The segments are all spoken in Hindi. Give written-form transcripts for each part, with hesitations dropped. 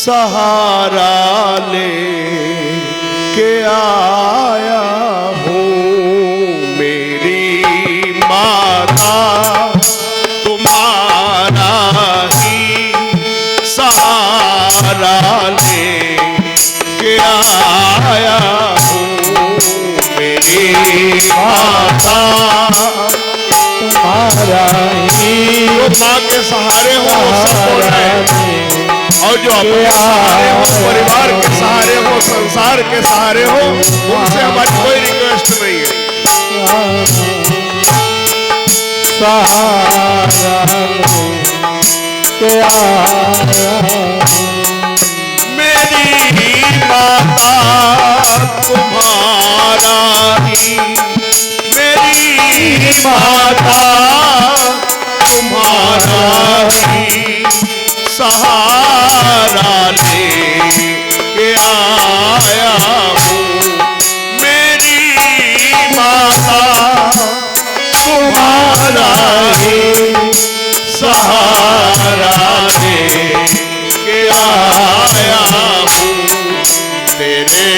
सहारा ले के आया हूँ। मेरी माता तुम्हारा ही सहारा ले के आया हूँ। मेरी माता तुम्हारा ही, जो माँ के सहारे हो और जो अपने सहारे हो, परिवार के सहारे हो, संसार के सहारे हो, उनसे हमारी कोई रिक्वेस्ट नहीं है। मेरी माता तुम्हारा ही, मेरी माता तुम्हारा ही सहारा ले के आया हूँ। मेरी माता तुम्हारा ही सहारा ले के आया हूँ। तेरे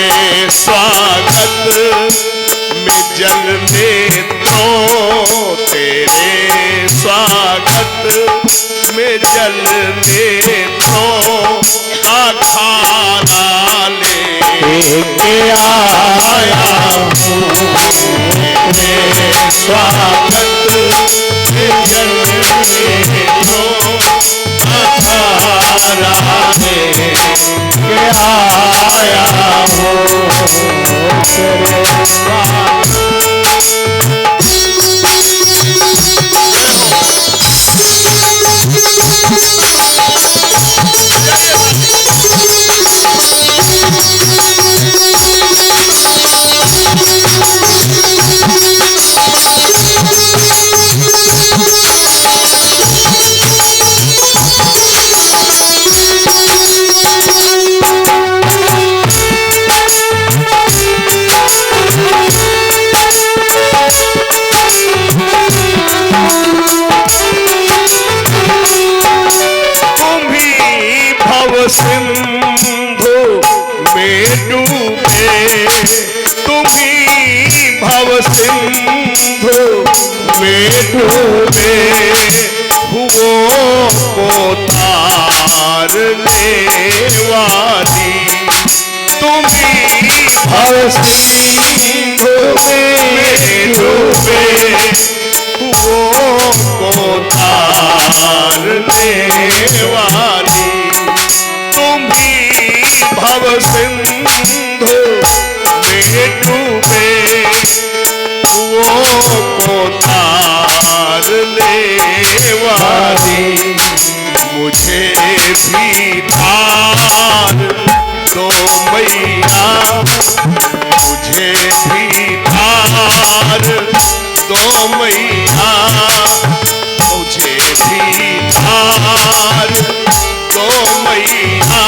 स्वागत में जल नेत्रों, तेरे स्वागत में जल नेत्रों का खाना लेके आया हूँ। तेरे स्वागत में जल नेत्रों का खाना लेके आया हूँ। तेरे स्वागत सिंधु में डूबे, तुम्ही भव सिंधु में डूबे, हुओं को तारने वाली। तुम्ही भव सिंधु में डूबे, हुओं को तारने वाली। भव सिंधु में डूबे, वो को तारने वाली। मुझे भी तार दो मैया, मुझे भी तार दो मैया, मुझे भी तार दो मैया।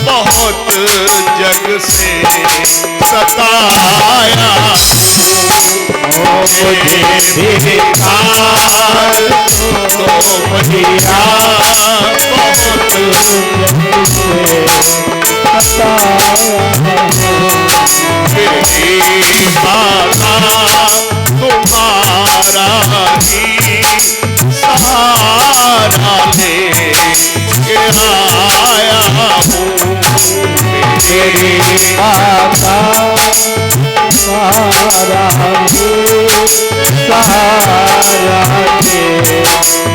बहुत जग से सताया, मुझे भी तार दो मैया। बहुत जग से सताया, मेरी माता तुम्हारा ही सहारा ले के आया हूँ। मेरी माता तुम्हारा ही सहारा ले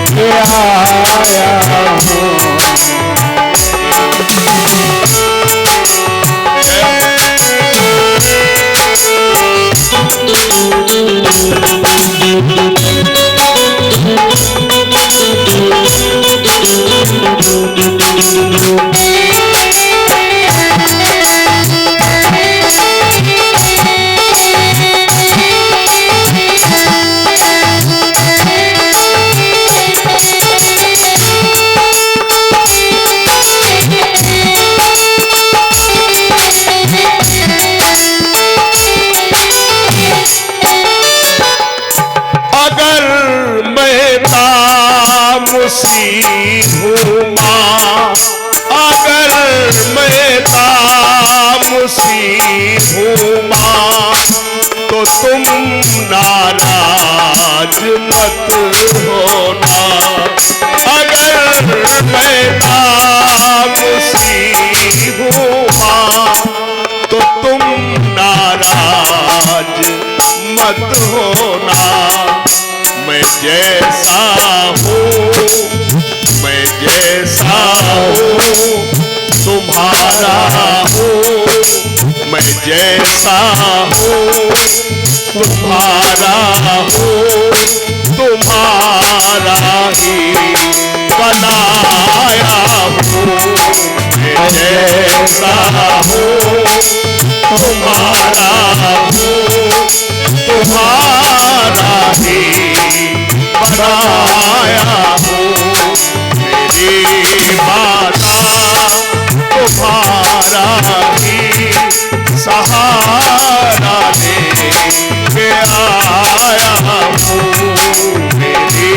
के आया हूँ। भूमा, तो तुम नाराज मत होना। अगर मैं तामसी भूमा, तो तुम नाराज मत होना। मैं जैसा हूँ, मैं जैसा हूँ तुम्हारा हूँ, मैं जैसा हूँ तुम्हारा हूँ, तुम्हारा ही बनाया हूँ। मैं जैसा हूँ तुम्हारा हूँ, तुम्हारा ही बनाया हूँ। मेरी माता तुम्हारा ही सहारा लेके आया हूँ। मेरी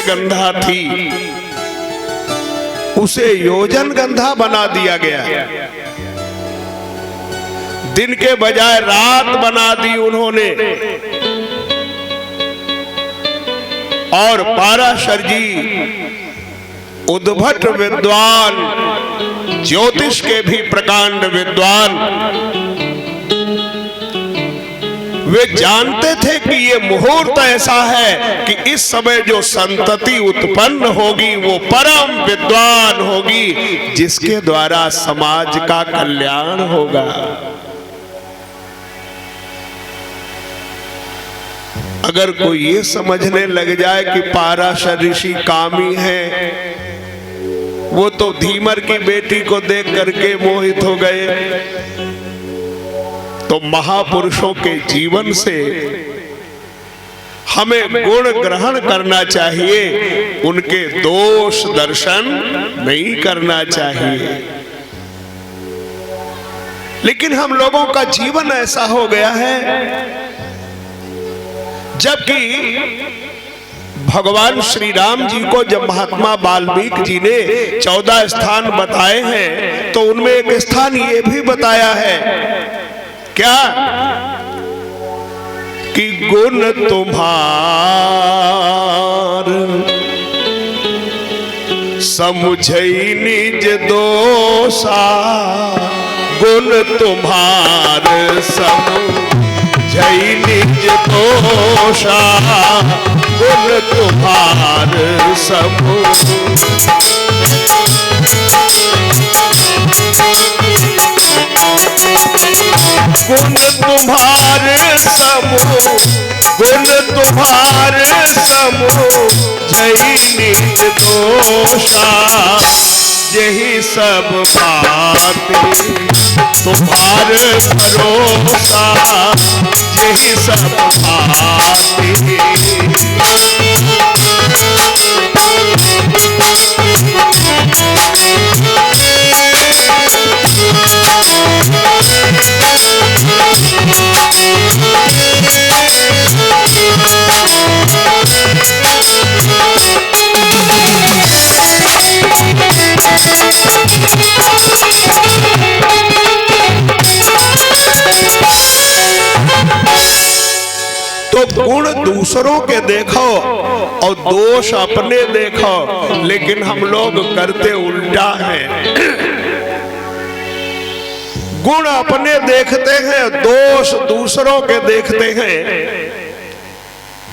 गंधा थी उसे योजन गंधा बना दिया गया। दिन के बजाय रात बना दी उन्होंने। और पाराशर जी उद्भट विद्वान, ज्योतिष के भी प्रकांड विद्वान, वे जानते थे कि ये मुहूर्त ऐसा है कि इस समय जो संतति उत्पन्न होगी वो परम विद्वान होगी, जिसके द्वारा समाज का कल्याण होगा। अगर कोई ये समझने लग जाए कि पाराशर ऋषि कामी है, वो तो धीमर की बेटी को देख करके मोहित हो गए, तो महापुरुषों के जीवन से हमें गुण ग्रहण करना चाहिए, उनके दोष दर्शन नहीं करना चाहिए। लेकिन हम लोगों का जीवन ऐसा हो गया है, जबकि भगवान श्री राम जी को जब महात्मा वाल्मीकि जी ने 14 स्थान बताए हैं, तो उनमें एक स्थान ये भी बताया है क्या कि गुण तुम्हार समुझई निज दोषा, गुण तुम्हार समुझई निज दोषा, गुण तुम्हार गुण तुम्हारे समूह, गुण तुम्हारे समूह जय निज दोषा, यही सब बातें तुम्हारे भरोसा, यही सब बातें। तो गुण दूसरों के देखो और दोष अपने देखो, लेकिन हम लोग करते उल्टा है। गुण अपने देखते हैं, दोष दूसरों के देखते हैं।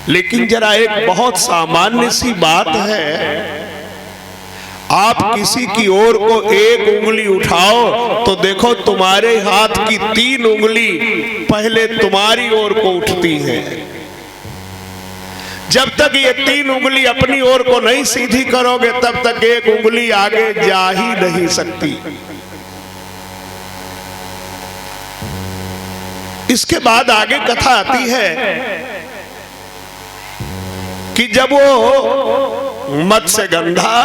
लेकिन जरा एक बहुत सामान्य सी बात है, आप किसी की ओर को एक उंगली उठाओ तो देखो तुम्हारे हाथ की 3 उंगली पहले तुम्हारी ओर को उठती है। जब तक ये 3 उंगली अपनी ओर को नहीं सीधी करोगे तब तक एक उंगली आगे जा ही नहीं सकती। इसके बाद आगे कथा आती है कि जब वो मत्स्य गंधा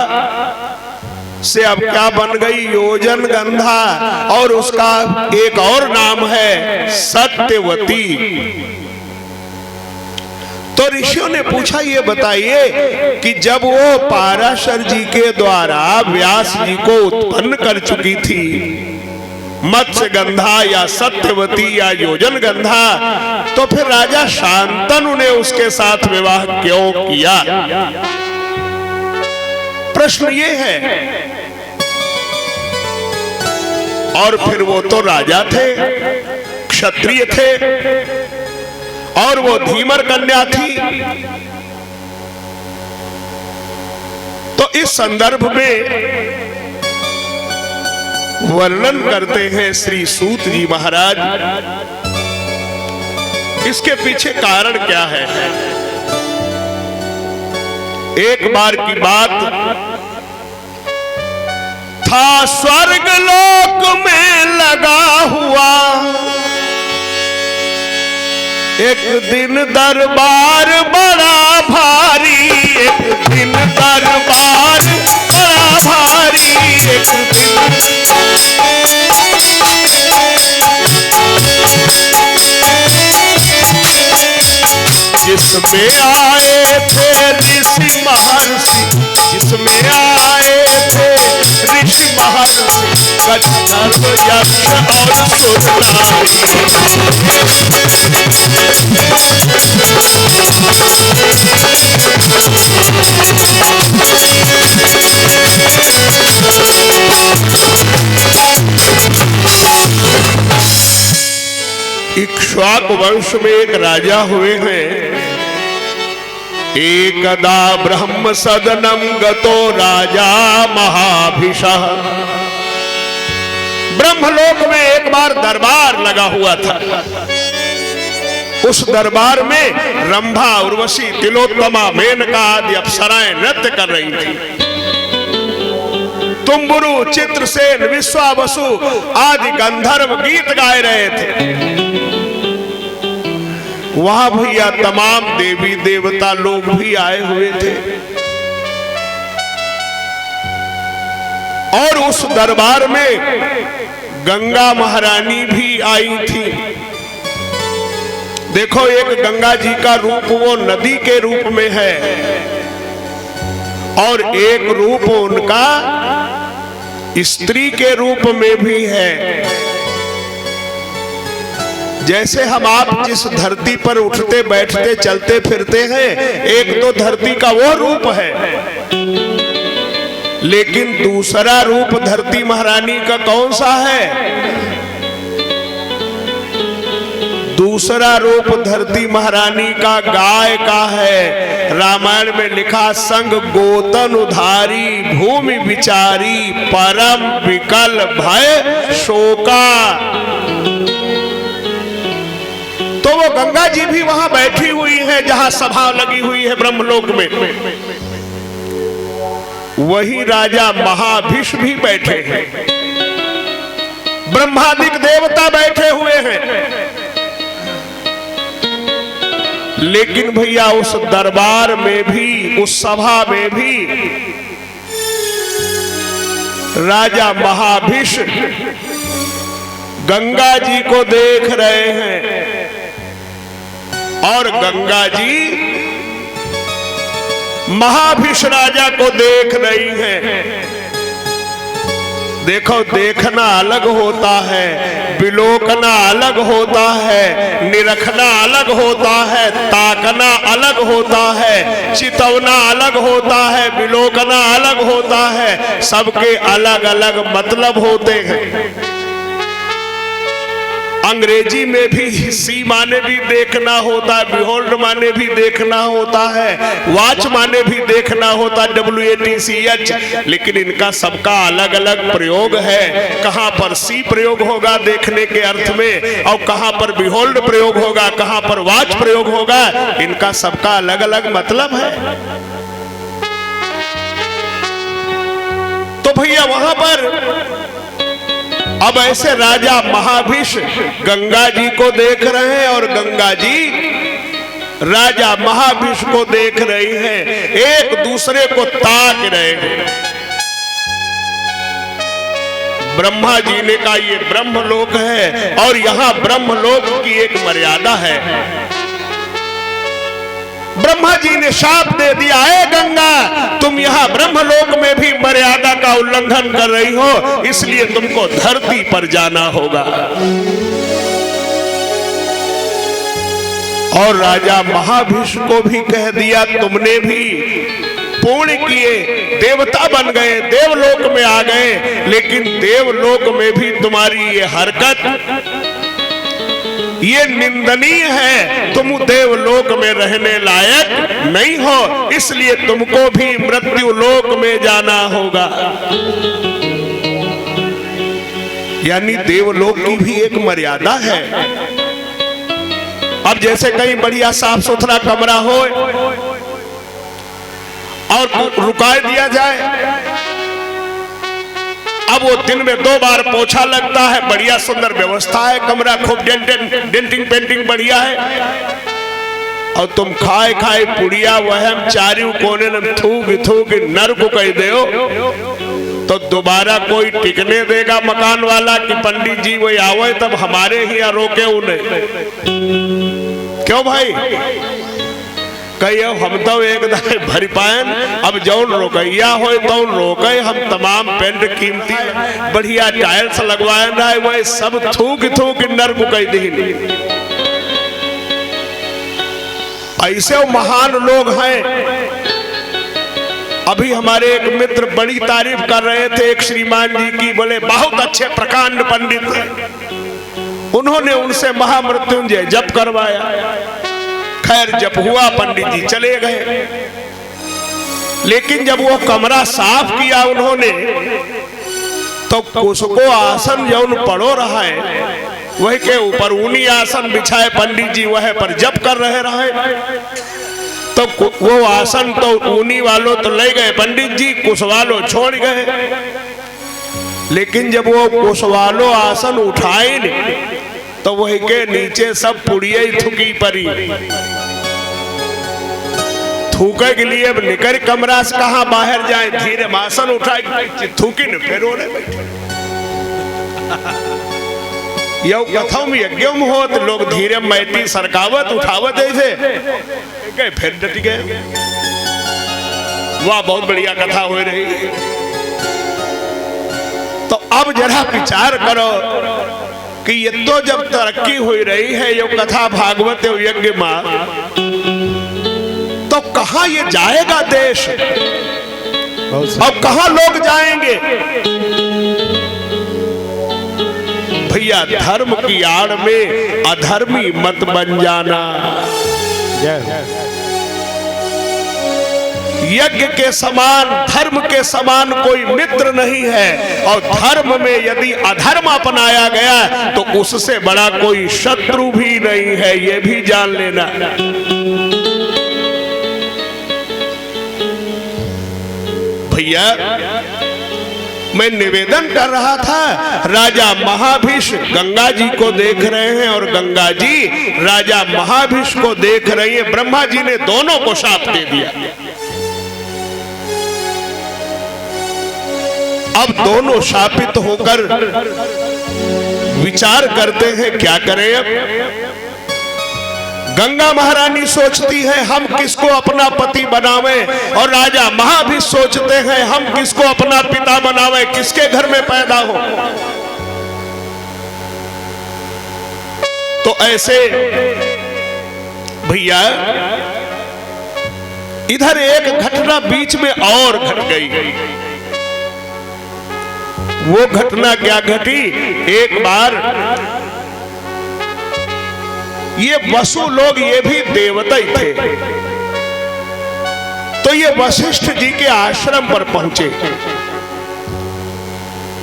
से अब क्या बन गई, योजन गंधा, और उसका एक और नाम है सत्यवती। तो ऋषियों ने पूछा, ये बताइए कि जब वो पाराशर जी के द्वारा व्यास जी को उत्पन्न कर चुकी थी मत्स्य गंधा या सत्यवती या योजन गंधा, तो फिर राजा शांतनु ने उसके साथ विवाह क्यों किया? प्रश्न ये है। और फिर वो तो राजा थे, क्षत्रिय थे, और वो धीमर कन्या थी। तो इस संदर्भ में वर्णन करते हैं श्री सूत जी महाराज, इसके पीछे कारण क्या है। एक बार की बात था, स्वर्ग लोक में लगा हुआ एक दिन दरबार बड़ा भारी, एक दिन दरबार बड़ा भारी, एक दिन जिसमें आए थे ऋषि महर्षि, जिसमें आए थे ऋषि महर्षि, गंधर्व यक्ष और सुरनारी। इक्ष्वाकु वंश में एक राजा हुए हैं। एकदा ब्रह्म सदनम गतो राजा महाभिषः। ब्रह्मलोक में एक बार दरबार लगा हुआ था। उस दरबार में रंभा, उर्वशी, तिलोत्तमा, मेनका आदि अप्सराएं नृत्य कर रही थी। तुम्बुरु, चित्रसेन, विश्वावसु आदि गंधर्व गीत गाए रहे थे। वहां भैया तमाम देवी देवता लोग भी आए हुए थे। और उस दरबार में गंगा महारानी भी आई थी। देखो, एक गंगा जी का रूप वो नदी के रूप में है, और एक रूप उनका स्त्री के रूप में भी है। जैसे हम आप जिस धरती पर उठते बैठते चलते फिरते हैं, एक तो धरती का वो रूप है, लेकिन दूसरा रूप धरती महारानी का कौन सा है? दूसरा रूप धरती महारानी का गाय का है। रामायण में लिखा, संग गोतन उधारी, भूमि विचारी, परम विकल भय शोका। तो वो गंगा जी भी वहां बैठी हुई है जहां सभा लगी हुई है ब्रह्मलोक में। वही राजा महाभिष भी बैठे हैं, ब्रह्मादिक देवता बैठे हुए हैं। लेकिन भैया उस दरबार में भी, उस सभा में भी राजा महाभिष गंगा जी को देख रहे हैं, और गंगा जी महाभिष राजा को देख रही हैं। देखो, देखना अलग होता है, विलोकना अलग होता है, निरखना अलग होता है, ताकना अलग होता है, चितवना अलग होता है, विलोकना अलग होता है। सबके अलग अलग मतलब होते हैं। अंग्रेजी में भी सी माने भी देखना होता है, बिहोल्ड माने भी देखना होता है, वॉच माने भी देखना होता है, WATCH। लेकिन इनका सबका अलग अलग प्रयोग है। कहां पर सी प्रयोग होगा देखने के अर्थ में, और कहां पर बिहोल्ड प्रयोग होगा, कहां पर वॉच प्रयोग होगा। इनका सबका अलग अलग मतलब है। तो भैया वहां पर अब ऐसे राजा महाभिष गंगा जी को देख रहे हैं और गंगा जी राजा महाभिष को देख रही हैं, एक दूसरे को ताक रहे हैं। ब्रह्मा जी ने कहा ये ब्रह्मलोक है और यहां ब्रह्मलोक की एक मर्यादा है। ब्रह्मा जी ने शाप दे दिया, है गंगा तुम यहां ब्रह्मलोक में भी मर्यादा का उल्लंघन कर रही हो, इसलिए तुमको धरती पर जाना होगा। और राजा महाभिष को भी कह दिया तुमने भी पुण्य किए, देवता बन गए, देवलोक में आ गए, लेकिन देवलोक में भी तुम्हारी ये हरकत ये निंदनीय है। तुम देवलोक में रहने लायक नहीं हो, इसलिए तुमको भी मृत्यु लोक में जाना होगा। यानी देवलोक की भी एक मर्यादा है। अब जैसे कहीं बढ़िया साफ सुथरा कमरा हो और रुका दिया जाए, अब वो दिन में 2 बार पोछा लगता है, बढ़िया सुंदर व्यवस्था है, कमरा खूब डेंटिंग पेंटिंग बढ़िया है, और तुम खाए खाए पुड़िया वहम चारियों कोने में थूक थूक नरक कह दो, तो दोबारा कोई टिकने देगा मकान वाला कि पंडित जी वही आवे तब हमारे ही रोके उन्हें? क्यों भाई? कहियो हम तो एक दाए भर पाएन, अब जौन रोकैया हो तौन रोके, हम तमाम पेंट कीमती बढ़िया टाइल्स लगवाए रहे, वही सब थूक थूक नरक कह दी। ऐसे महान लोग हैं। अभी हमारे एक मित्र बड़ी तारीफ कर रहे थे एक श्रीमान जी की, बोले बहुत अच्छे प्रकांड पंडित हैं। उन्होंने उनसे महामृत्युंजय जप करवाया। खैर जप हुआ, पंडित जी चले गए, लेकिन जब वो कमरा साफ किया उन्होंने, तो उसको आसन जौन पड़ो रहा है वह के ऊपर ऊनी आसन बिछाए पंडित जी वह पर जप कर रहे। तो वो आसन तो ऊनी वालों तो ले गए पंडित जी, कुछ वालों छोड़ गए। लेकिन जब वो कुछ वालों आसन उठाए तो वही के नीचे सब पुड़िया ही थुकी परी। थूके के लिए अब निकल कमरा से कहा बाहर जाए, धीरे आसन उठाए थूकी न फिर होने बैठे। यो कथों में यज्ञ हो तो लोग धीरे मैटी सरकावत उठावत ऐसे गए फिर डट गए। वाह बहुत बढ़िया कथा हो रही। तो अब जरा विचार करो कि ये तो जब तरक्की हो रही है ये कथा भागवत यज्ञ मां, तो कहां ये जाएगा देश? अब कहां लोग जाएंगे? भैया धर्म की आड़ में अधर्मी मत बन जाना। यज्ञ के समान धर्म के समान कोई मित्र नहीं है, और धर्म में यदि अधर्म अपनाया गया तो उससे बड़ा कोई शत्रु भी नहीं है, ये भी जान लेना। भैया मैं निवेदन कर रहा था, राजा महाभिष गंगा जी को देख रहे हैं और गंगा जी राजा महाभिष को देख रही है। ब्रह्मा जी ने दोनों को शाप दे दिया। अब दोनों शापित होकर विचार करते हैं क्या करें। अब गंगा महारानी सोचती है हम किसको अपना पति बनावे, और राजा महाभिष सोचते हैं हम किसको अपना पिता बनावे, किसके घर में पैदा हो। तो ऐसे भैया इधर एक घटना बीच में और घट गई। वो घटना क्या घटी? एक बार ये वसु लोग ये भी देवता ही थे, तो ये वशिष्ठ जी के आश्रम पर पहुंचे।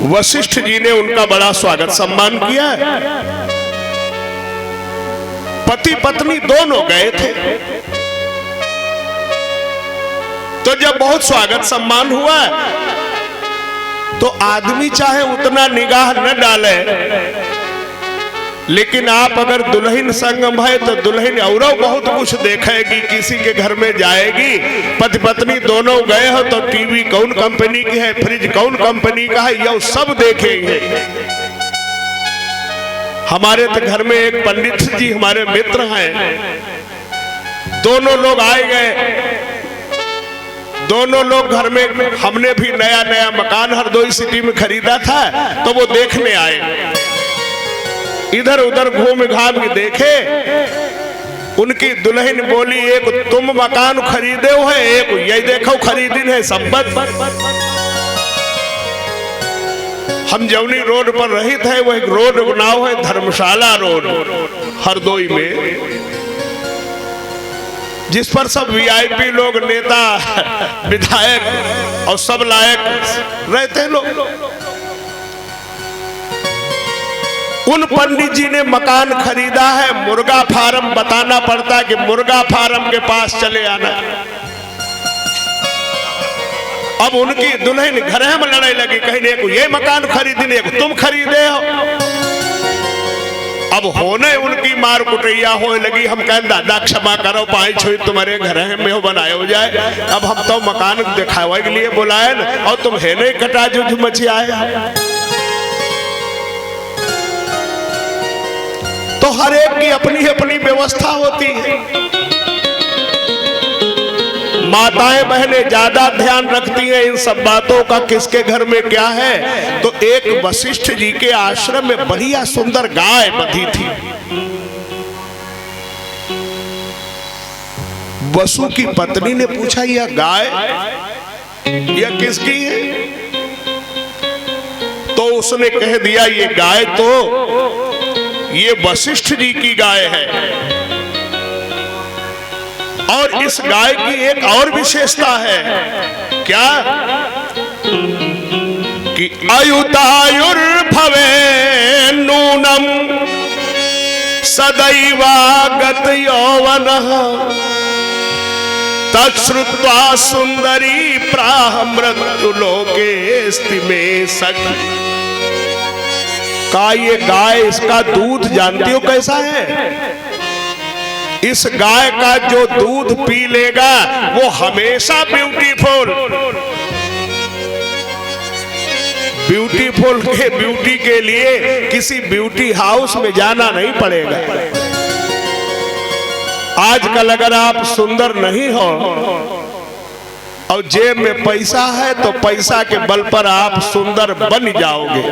वशिष्ठ जी ने उनका बड़ा स्वागत सम्मान किया। पति पत्नी दोनों गए थे, तो जब बहुत स्वागत सम्मान हुआ तो आदमी चाहे उतना निगाह न डाले, लेकिन आप अगर दुल्हन संगम है तो दुल्हन और बहुत कुछ देखेगी। किसी के घर में जाएगी, पति पत्नी दोनों गए हो तो टीवी कौन कंपनी की है, फ्रिज कौन कंपनी का है, ये सब देखेंगे। हमारे तो घर में एक पंडित जी हमारे मित्र हैं, दोनों लोग आए गए, दोनों लोग घर में, हमने भी नया नया मकान हरदोई सिटी में खरीदा था तो वो देखने आए। इधर उधर घूम घाम के देखे, उनकी दुल्हन बोली एक तुम मकान खरीदे हो है, एक ये देखो खरीदिन है संपत। हम जवनी रोड पर रहित है, वो एक रोड बनाओ है धर्मशाला रोड हरदोई में, जिस पर सब वीआईपी लोग, नेता, विधायक और सब लायक रहते हैं लोग। उन पंडित जी ने मकान खरीदा है, मुर्गा फार्म बताना पड़ता कि मुर्गा फार्म के पास चले आना। अब उनकी दुल्हन घर में लड़ाई लगी, कहने को ये मकान खरीदने को तुम खरीदे हो। अब होने उनकी मार कुटैया हो लगी। हम कहें दादा क्षमा करो, पाई छोई तुम्हारे घर में हो बनाए हो जाए। अब हम तो मकान दिखावे के लिए बुलाए न, और तुम है नहीं कटा जो मचियाए। तो हर एक की अपनी अपनी व्यवस्था होती है। माताएं बहनें ज्यादा ध्यान रखती हैं इन सब बातों का, किसके घर में क्या है। तो एक वशिष्ठ जी के आश्रम में बढ़िया सुंदर गाय बंधी थी। वसु की पत्नी ने पूछा यह गाय यह किसकी है? तो उसने कह दिया ये गाय तो ये वशिष्ठ जी की गाय है। और इस गाय की एक और विशेषता है, क्या कि अयुतायुर्भवे नूनम सदैवागत यौवनः तच्छ्रुत्वा सुंदरी प्राह मृत्युलोके स्थिमे सखी। का ये गाय, इसका दूध जानती हो कैसा है? इस गाय का जो दूध पी लेगा वो हमेशा ब्यूटीफुल के ब्यूटी के लिए किसी ब्यूटी हाउस में जाना नहीं पड़ेगा। आजकल अगर आप सुंदर नहीं हो और जेब में पैसा है तो पैसा के बल पर आप सुंदर बन जाओगे।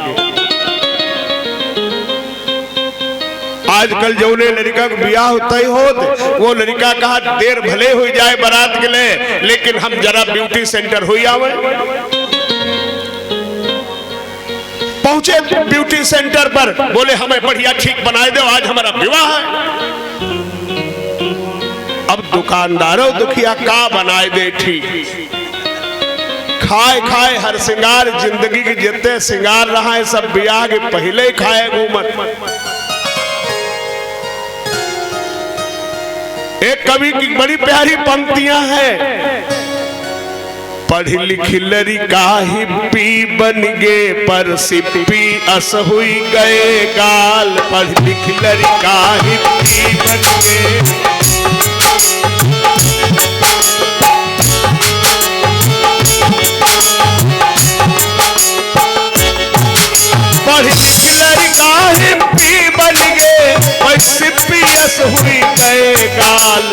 आजकल जो लड़का का ब्याह होता ही हो, वो लड़का कहा देर भले हो जाए बारात के लिए, लेकिन हम जरा ब्यूटी सेंटर हो आवे। पहुंचे ब्यूटी सेंटर पर, बोले हमें बढ़िया ठीक बनाए दो, आज हमारा विवाह है। अब दुकानदारों दुखिया का बनाए दे ठीक, खाए खाए हर सिंगार, जिंदगी के जितने सिंगार रहा है सब ब्याह के पहले ही खाए घूमत। एक कवि की बड़ी प्यारी पंक्तियां हैं, पढ़ी लिखी लड़का हिप्पी बन गे पर सिप्पी अस हुई गए गाल। पढ़ी लिखी लड़का हिप्पी बन गे, पढ़ी लिखी लड़का हिप्पी बन गे पर सिप्पी अस हुई गए गाल।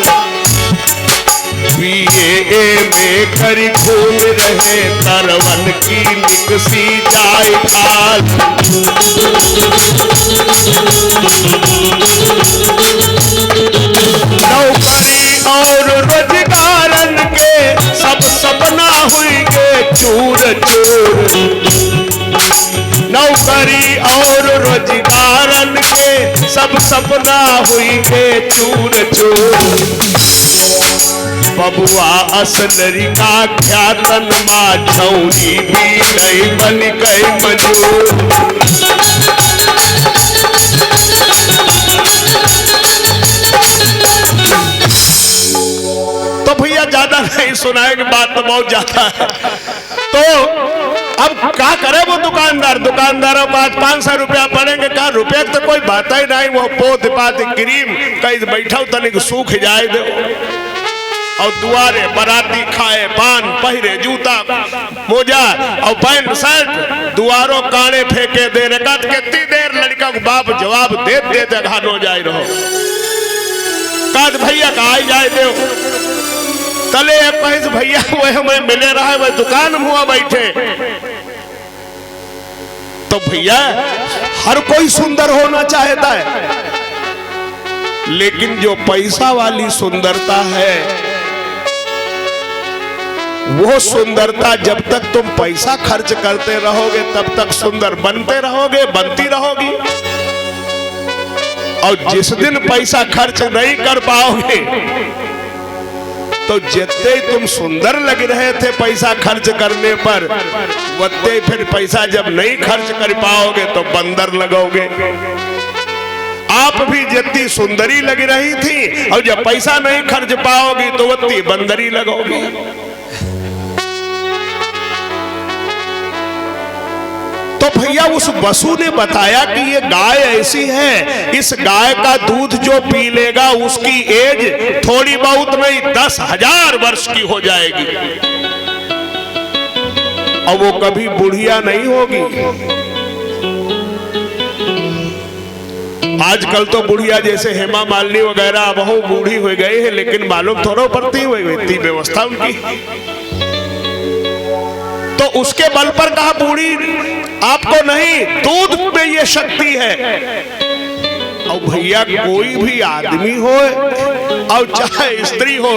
बीए में करी घूम रहे तरवन की निकसी जाए खाल। नौकरी और रोजगारन के सब सपना हुई के चूर चूर। नौकरी और रोजगारन के सब सपना हुई के चूर चूर। बबुआ असलरी का ख्यातन माँ छौरी भी नहीं बन गई मजूर। तो भैया ज्यादा नहीं सुनाएंगे, बात तो बहुत ज्यादा है। तो अब क्या करे दुकानदारों पास 500 रुपया पड़ेंगे, कहा रुपये तो कोई बात ही नहीं, वो पोत पात क्रीम कहीं बैठो तनिक सूख जाए दो। और दुआरे बराती खाए पान पहिरे जूता मोजा और पैंट शर्ट दुआरों काने फेंके दे रहे। कितनी देर लड़का को बाप जवाब दे दे जगह हो जाए रहो। काद भैया कहा जाए दे तले पैस भैया वो हमें मिले रहा वह दुकान हुआ बैठे। तो भैया हर कोई सुंदर होना चाहता है, लेकिन जो पैसा वाली सुंदरता है वो सुंदरता जब तक तुम पैसा खर्च करते रहोगे तब तक सुंदर बनते रहोगे, बनती रहोगी। और जिस दिन पैसा खर्च नहीं कर पाओगे तो जितने तुम सुंदर लग रहे थे पैसा खर्च करने पर, वत्ते फिर पैसा जब नहीं खर्च कर पाओगे तो बंदर लगोगे। आप भी जितनी सुंदरी लग रही थी और जब पैसा नहीं खर्च पाओगी तो वत्ती बंदरी लगोगी। तो भैया उस वसु ने बताया कि ये गाय ऐसी है, इस गाय का दूध जो पी लेगा उसकी एज थोड़ी बहुत नहीं 10,000 वर्ष की हो जाएगी और वो कभी बुढ़िया नहीं होगी। आजकल तो बुढ़िया जैसे हेमा मालिनी वगैरह बहुत बूढ़ी हो गई है, लेकिन मालूम थोड़ा पड़ती हुई इतनी व्यवस्था उनकी। तो उसके बल पर कहा बूढ़ी आपको नहीं, दूध में ये शक्ति है। और भैया कोई भी आदमी हो और चाहे स्त्री हो,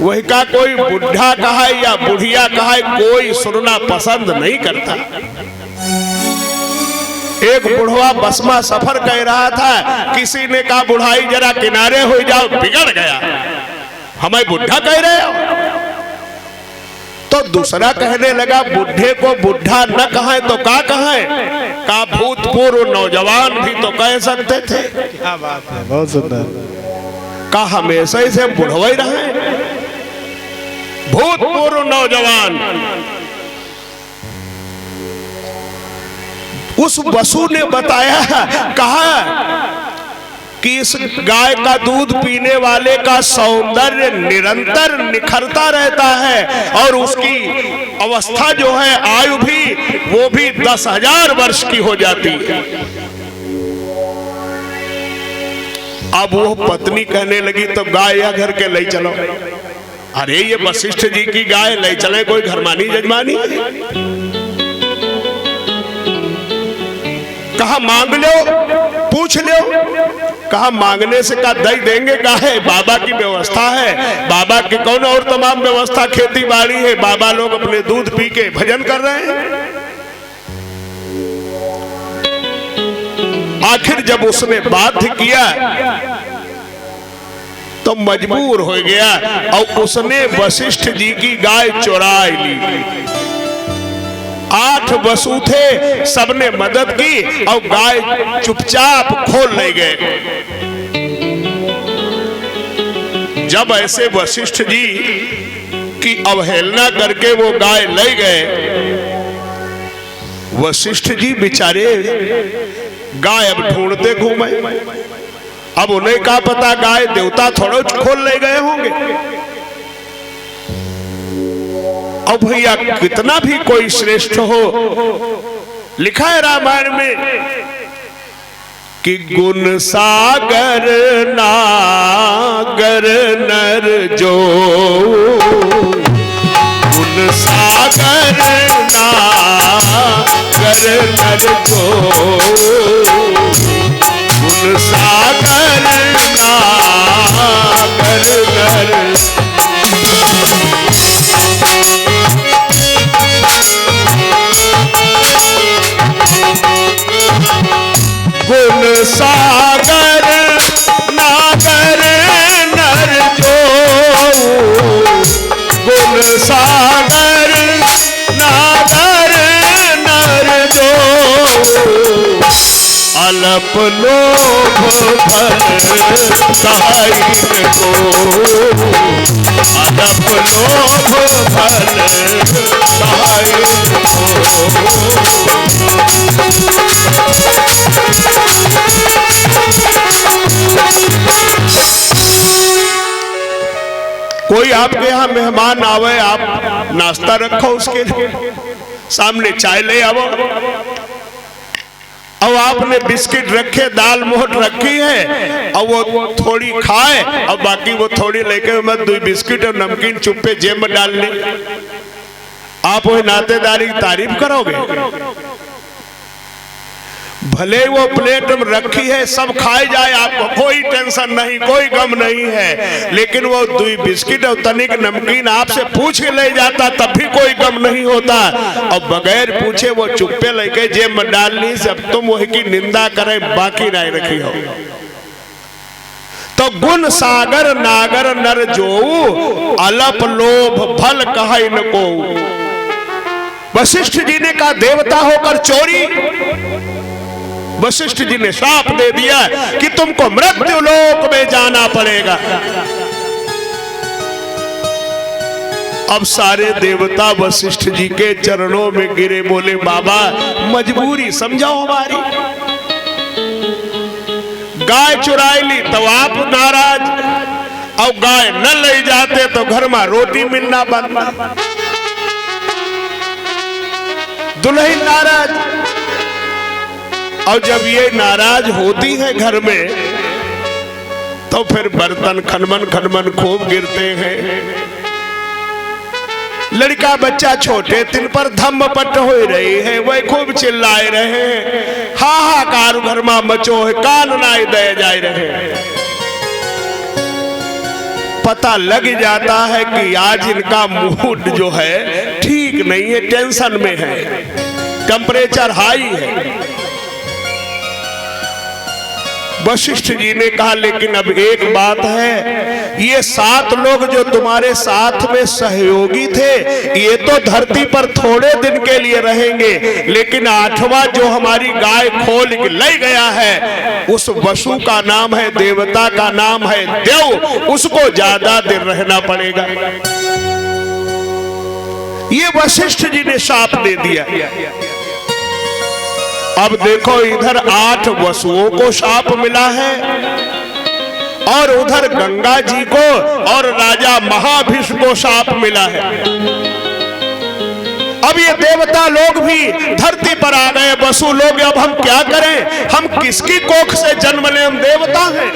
वही का कोई बुढ़ा कहा या बुढ़िया कहा कोई सुनना पसंद नहीं करता। एक बुढ़वा बस में सफर कर रहा था, किसी ने कहा बुढ़ाई जरा किनारे हो जाओ, बिगड़ गया, हमें बुढ़ा कह रहे हो। तो दूसरा कहने लगा बुढ़े को बुढ़ा न कहे तो क्या कहे, का भूतपूर्व नौजवान भी तो कह सकते थे। क्या बात है, बहुत सुंदर। का हमेशा ही से बुढ़वा ही रहे, भूतपूर्व नौजवान। उस वसु ने बताया, कहा कि इस गाय का दूध पीने वाले का सौंदर्य निरंतर निखरता रहता है और उसकी अवस्था जो है आयु भी वो भी 10,000 वर्ष की हो जाती है। अब वो पत्नी कहने लगी तो गाय या घर के ले चलो। अरे ये वशिष्ठ जी की गाय ले चले, कोई घरमानी जजमानी। कहा मांग लो, पूछ लो। कहा मांगने से का दई देंगे, का है बाबा की व्यवस्था है, बाबा की कौन और तमाम व्यवस्था, खेती बाड़ी है, बाबा लोग अपने दूध पी के भजन कर रहे हैं। आखिर जब उसने बाध्य किया तो मजबूर हो गया और उसने वशिष्ठ जी की गाय चुरा ली। 8 वसु थे, सबने मदद की और गाय चुपचाप खोल ले गए। जब ऐसे वशिष्ठ जी की अवहेलना करके वो गाय ले गए, वशिष्ठ जी बेचारे गाय अब ढूंढते घूमे। अब उन्हें क्या पता गाय देवता थोड़ा खोल ले गए होंगे। और भैया कितना भी कोई श्रेष्ठ हो, लिखा है रामायण में कि गुण सागर नागर नर जो, गुण सागर नागर नर जो, गुण सागर नागर नर। गुण सागर नागर नर जो, गुण सागर नागर नर जो, अल अलप लोभ फल कहाई को, अलप लोभ फल कहाई कोई आपके यहाँ मेहमान आवे, आप नाश्ता रखो उसके सामने, चाय ले आओ, अब आपने बिस्किट रखे, दाल मोहट रखी है, और वो थोड़ी खाए और बाकी वो थोड़ी लेके मैं 2 बिस्किट और नमकीन चुप्पे जेब में डाल ली, आप वही नातेदारी की तारीफ करोगे? भले वो प्लेट में रखी है, सब खाए जाए, आपको कोई टेंशन नहीं, कोई गम नहीं है, लेकिन वो 2 बिस्किट और तनिक नमकीन आपसे पूछ के ले जाता तब भी कोई गम नहीं होता, और बगैर पूछे वो चुप्पे लेके जेब में डाल ली, सब तुम वही की निंदा करे बाकी नहीं रखी हो। तो गुण सागर नागर नर जो, अलप लोभ फल कहाई न को। वशिष्ठ जी ने कहा देवता होकर चोरी, वशिष्ठ जी ने श्राप दे दिया कि तुमको मृत्यु लोक में जाना पड़ेगा। अब सारे देवता वशिष्ठ जी के चरणों में गिरे, बोले बाबा मजबूरी समझाओ हमारी, गाय चुराई ली तो आप नाराज, और गाय न ले जाते तो घर में रोटी मिलना बंद, दुल्हन नाराज, और जब ये नाराज होती है घर में तो फिर बर्तन खनमन खनमन खूब गिरते हैं, लड़का बच्चा छोटे तिन पर धम्म पट हो रही है, वह खूब चिल्लाए रहे, हाहाकार घर में मचो है, कान नाई दे जाए रहे। पता लग जाता है कि आज इनका मूड जो है ठीक नहीं है, टेंशन में है, टेम्परेचर हाई है। वशिष्ठ जी ने कहा लेकिन अब एक बात है, ये 7 लोग जो तुम्हारे साथ में सहयोगी थे, ये तो धरती पर थोड़े दिन के लिए रहेंगे, लेकिन 8वां जो हमारी गाय खोल के ले गया है, उस वसु का नाम है, देवता का नाम है देव, उसको ज्यादा दिन रहना पड़ेगा। ये वशिष्ठ जी ने शाप दे दिया। अब देखो इधर 8 वसुओं को शाप मिला है, और उधर गंगा जी को और राजा महाभिष को शाप मिला है। अब ये देवता लोग भी धरती पर आ गए, वसु लोग, अब हम क्या करें, हम किसकी कोख से जन्म ले, हम देवता हैं।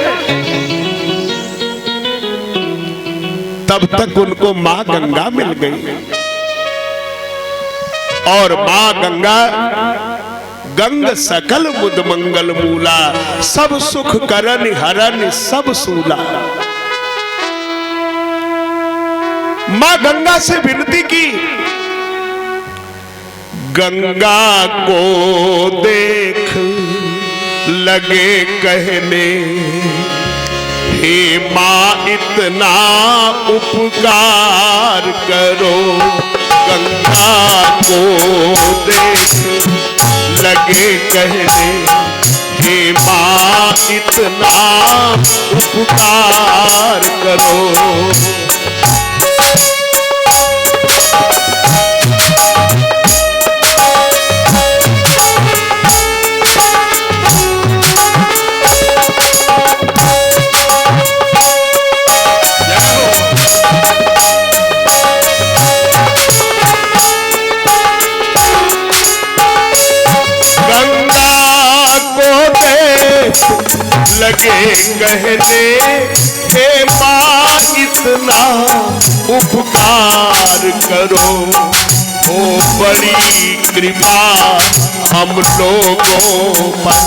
तब तक उनको मां गंगा मिल गई, और मां गंगा गंग सकल मुद मंगल मूला, सब सुख करन हरन सब सूला। मां गंगा से विनती की, गंगा को देख लगे कहने, हे मां इतना उपकार करो, गंगा को देख लगे कहने, हे मां इतना उपकार करो। लगे कहने, हे मां इतना उपकार करो, ओ बड़ी कृपा हम लोगों पर,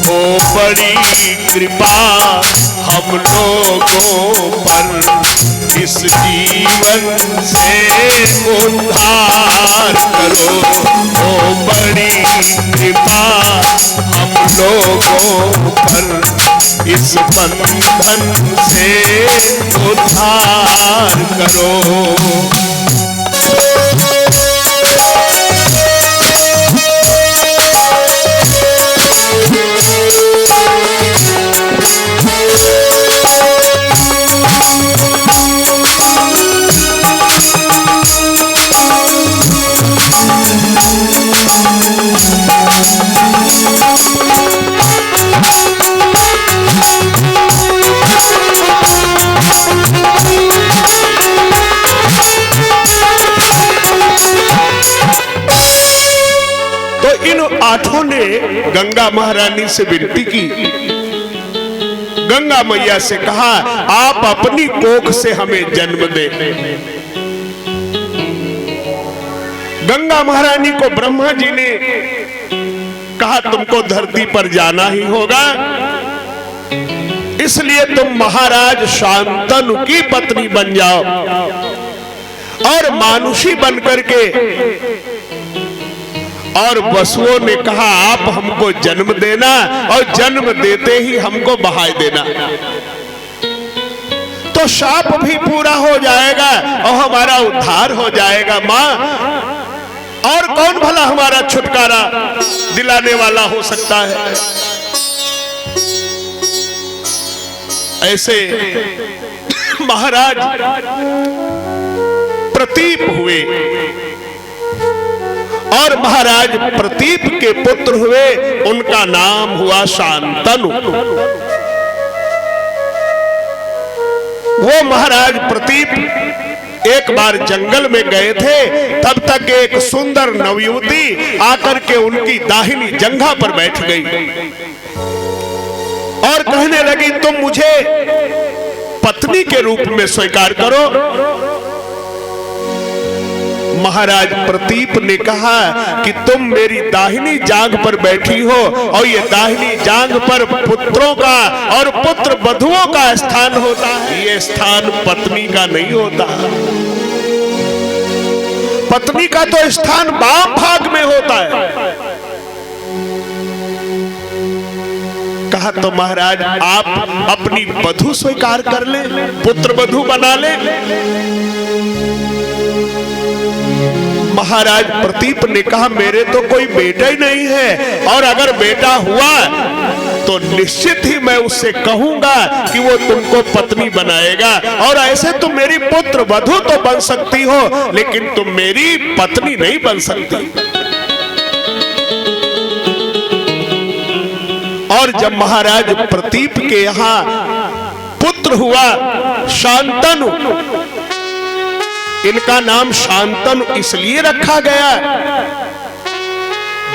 ओ बड़ी कृपा हम लोगों पर, इस जीवन से उद्धार करो, ओ बड़ी कृपा हम लोगों पर, इस बंधन से उद्धार करो। ने गंगा महारानी से विनती की, गंगा मैया से कहा आप अपनी कोख से हमें जन्म दे। गंगा महारानी को ब्रह्मा जी ने कहा तुमको धरती पर जाना ही होगा, इसलिए तुम महाराज शांतनु की पत्नी बन जाओ और मानुषी बनकर के। और वसुओं ने कहा आप हमको जन्म देना और जन्म देते ही हमको बहा देना, तो शाप भी पूरा हो जाएगा और हमारा उद्धार हो जाएगा। मां, और कौन भला हमारा छुटकारा दिलाने वाला हो सकता है। ऐसे महाराज प्रतीप हुए और महाराज प्रतीप के पुत्र हुए, उनका नाम हुआ शांतनु। वो महाराज प्रतीप एक बार जंगल में गए थे, तब तक एक सुंदर नवयुवती आकर के उनकी दाहिनी जंघा पर बैठ गई और कहने लगी तुम मुझे पत्नी के रूप में स्वीकार करो। महाराज प्रतीप ने कहा कि तुम मेरी दाहिनी जांघ पर बैठी हो और ये दाहिनी जांघ पर पुत्रों का और पुत्र वधुओं का स्थान होता है, ये स्थान पत्नी का नहीं होता। पत्नी का तो स्थान वाम भाग में होता है। कहा तो महाराज आप अपनी वधु स्वीकार कर ले, पुत्र वधु बना ले। महाराज प्रतीप ने कहा मेरे तो कोई बेटा ही नहीं है, और अगर बेटा हुआ तो निश्चित ही मैं उससे कहूंगा कि वो तुमको पत्नी बनाएगा, और ऐसे तुम मेरी पुत्र वधु तो बन सकती हो लेकिन तुम मेरी पत्नी नहीं बन सकती। और जब महाराज प्रतीप के यहाँ पुत्र हुआ शांतनु, इनका नाम शांतनु इसलिए रखा गया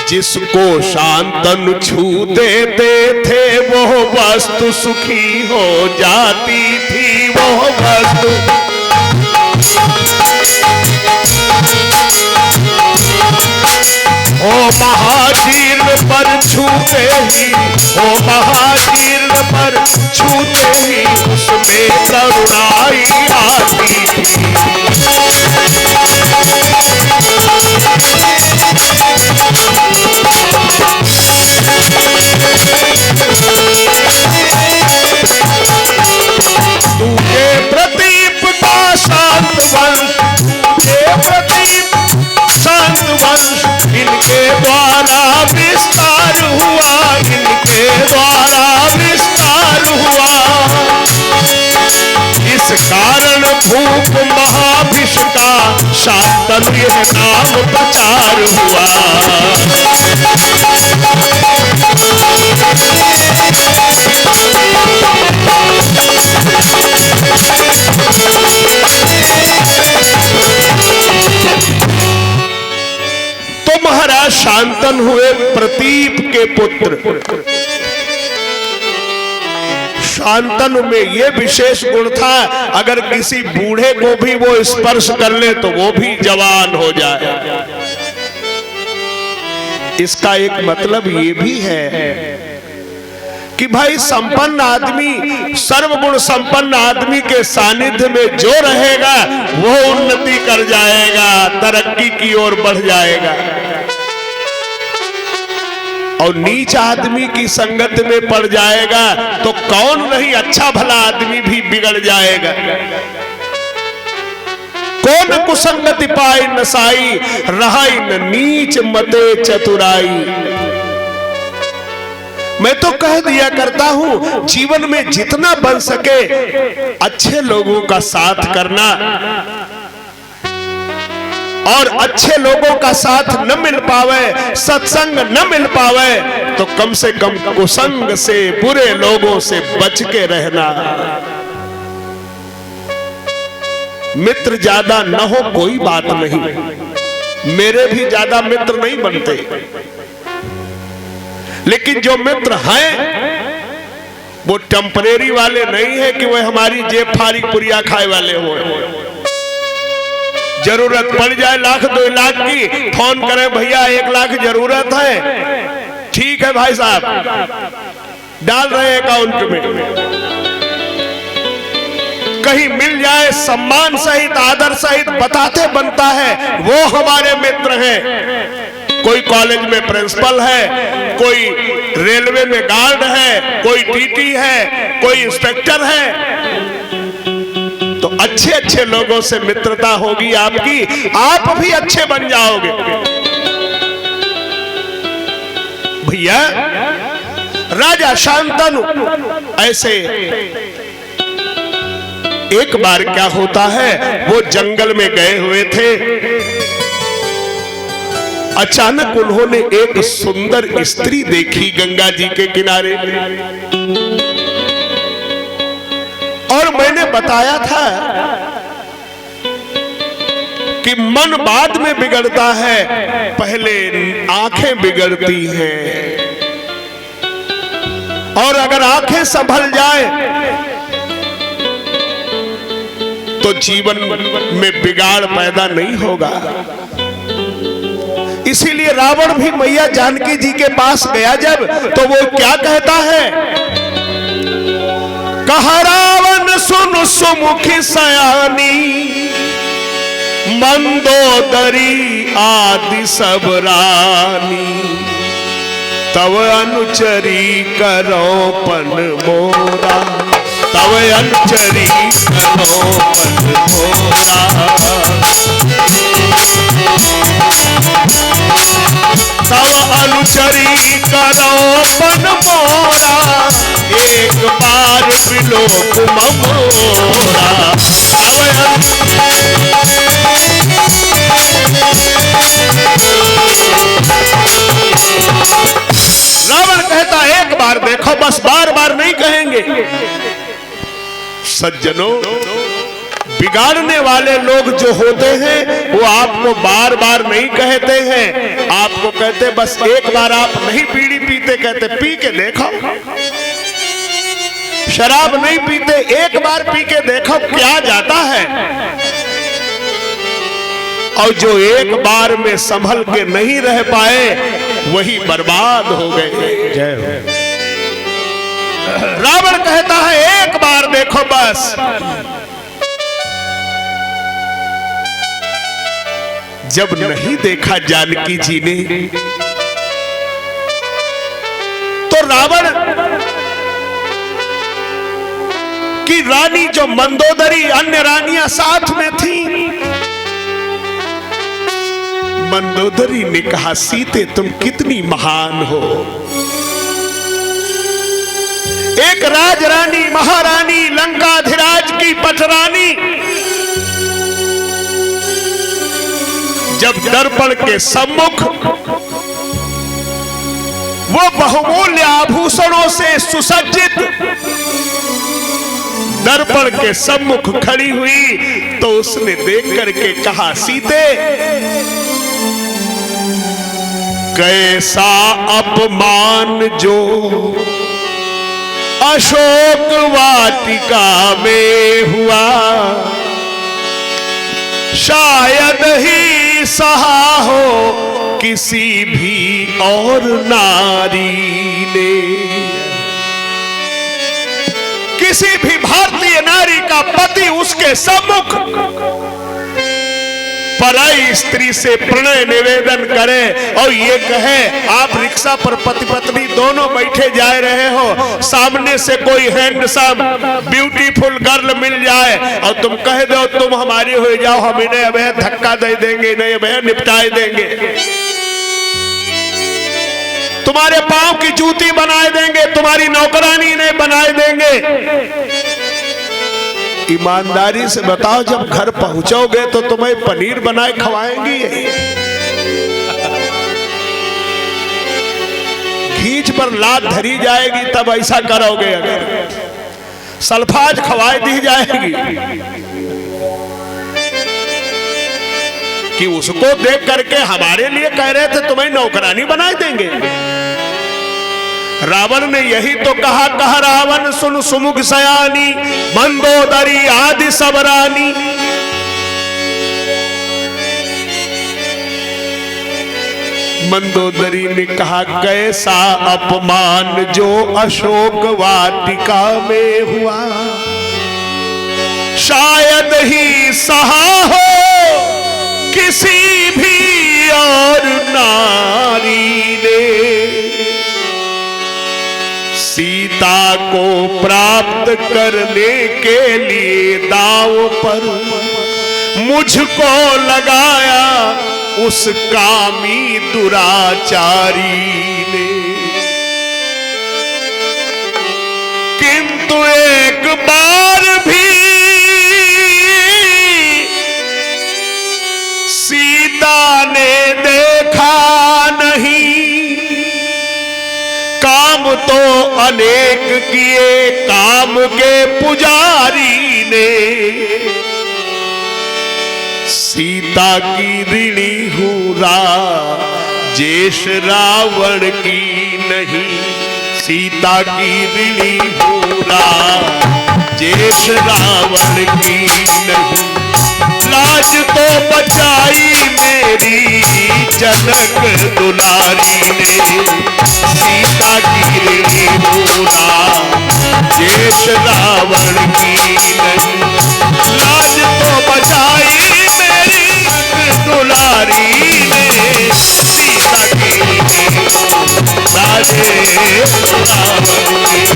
जिसको शांतनु छू देते थे वो वस्तु सुखी हो जाती थी। वो वस्तु ओ महाजीर्ण पर छूते ही, ओ महाजीर्ण पर छूते ही उसमें करुणाई आती थी। तूके प्रतीप का शांत वंश, तूके प्रतीप शांत वंश, इनके द्वारा विस्तार हुआ, इनके द्वारा विस्तार हुआ। इस कारण भूप महाभिष का शांतनु यह नाम प्रचार हुआ। तो महाराज शांतनु हुए प्रतीप के पुत्र। शांतनु में यह विशेष गुण था अगर किसी बूढ़े को भी वो स्पर्श कर ले तो वो भी जवान हो जाए। इसका एक मतलब ये भी है कि भाई संपन्न आदमी, सर्वगुण संपन्न आदमी के सानिध्य में जो रहेगा वो उन्नति कर जाएगा, तरक्की की ओर बढ़ जाएगा। और नीच आदमी की संगत में पड़ जाएगा तो कौन नहीं अच्छा भला आदमी भी बिगड़ जाएगा। कौन कुसंगति पाई नसाई, रहाई न नीच मते चतुराई। मैं तो कह दिया करता हूं जीवन में जितना बन सके अच्छे लोगों का साथ करना, और अच्छे लोगों का साथ न मिल पावे, सत्संग न मिल पावे तो कम से कम कुसंग से, बुरे लोगों से बच के रहना। मित्र ज्यादा न हो कोई बात नहीं, मेरे भी ज्यादा मित्र नहीं बनते, लेकिन जो मित्र हैं वो टेम्परेरी वाले नहीं है कि वह हमारी जेब फाड़ी पुरिया खाए वाले हो। जरूरत पड़ जाए 1 लाख 2 लाख की, फोन करें भैया 1 लाख जरूरत है, ठीक है भाई साहब डाल रहे हैं अकाउंट में। कहीं मिल जाए सम्मान सहित आदर सहित बताते बनता है वो हमारे मित्र हैं। कोई कॉलेज में प्रिंसिपल है, कोई रेलवे में गार्ड है, कोई टीटी है, कोई इंस्पेक्टर है, तो अच्छे अच्छे लोगों से मित्रता होगी आपकी, आप भी अच्छे बन जाओगे। भैया राजा शांतनु ऐसे एक बार क्या होता है, वो जंगल में गए हुए थे। अचानक उन्होंने एक सुंदर स्त्री देखी गंगा जी के किनारे, और मैंने बताया था कि मन बाद में बिगड़ता है, पहले आंखें बिगड़ती हैं, और अगर आंखें संभल जाए तो जीवन में बिगाड़ पैदा नहीं होगा। इसीलिए रावण भी मैया जानकी जी के पास गया जब, तो वो क्या कहता है, कहा रावण सुन सुमुखी सयानी, मंदोदरी आदि सब रानी, तव अनुचरी करो पन मोरा, तव अनुचरी करो पन मोरा, तव अनुचरी करो पन मोरा, एक बार विलोक मोरा, रावण कहता एक बार देखो, बस बार बार नहीं कहेंगे। सज्जनों, बिगाड़ने वाले लोग जो होते हैं वो आपको बार बार नहीं कहते हैं, आपको कहते बस एक बार आप नहीं बीड़ी पीते, कहते पी के देखो, शराब नहीं पीते, एक बार पी के देखो क्या जाता है। और जो एक बार में संभल के नहीं रह पाए वही बर्बाद हो गए। जय हो। रावण कहता है एक बार देखो बस। जब नहीं देखा जानकी जी ने तो रावण की रानी जो मंदोदरी, अन्य रानियां साथ में थी, मंदोदरी ने कहा सीते तुम कितनी महान हो, एक राजरानी महारानी लंकाधिराज की पटरानी जब दर्पण के सम्मुख वो बहुमूल्य आभूषणों से सुसज्जित दर्पण के सम्मुख खड़ी हुई तो उसने देख करके कहा सीते कैसा अपमान जो अशोक वाटिका में हुआ, शायद ही सहा हो किसी भी और नारी ने। किसी भी भारतीय नारी का पति उसके सम्मुख पराई स्त्री से प्रणय निवेदन करे और ये कहे, आप रिक्शा पर पति पत्नी दोनों बैठे जा रहे हो, सामने से कोई हैंडसम ब्यूटीफुल गर्ल मिल जाए और तुम कह दो तुम हमारी हो जाओ, हम इन्हें अब धक्का दे देंगे, इन्हें अब निपटा देंगे, तुम्हारे पांव की जूती बना देंगे, तुम्हारी नौकरानी इन्हें बना देंगे। ईमानदारी से बताओ, जब घर पहुंचोगे तो तुम्हें पनीर बनाए खवाएंगी, खींच पर लात धरी जाएगी तब ऐसा करोगे, अगर सल्फाज खवाए दी जाएगी कि उसको देख करके हमारे लिए कह रहे थे तुम्हें नौकरानी बना देंगे। रावण ने यही तो कहा, कह रावण सुन सुमुख सयानी, मंदोदरी आदि सब रानी। मंदोदरी ने कहा, कैसा अपमान जो अशोक वाटिका में हुआ, शायद ही सहा हो किसी भी और नारी ने। सीता को प्राप्त करने के लिए दांव पर मुझको लगाया उस कामी दुराचारी ने। किंतु एक बार भी सीता ने देखा नहीं, काम तो अनेक किए काम के पुजारी ने। सीता की ऋणी हूँ राजेश रावण की नहीं, सीता की ऋणी हूँ राजेश रावण की नहीं। लाज तो बचाई मेरी जनक दुलारी ने, सीता की ऋणी हूँ राजेश रावण की नहीं। लाज तो बचाई मेरी दुलारी ने, सीता की ऋणी हूँ राजेश रावण की।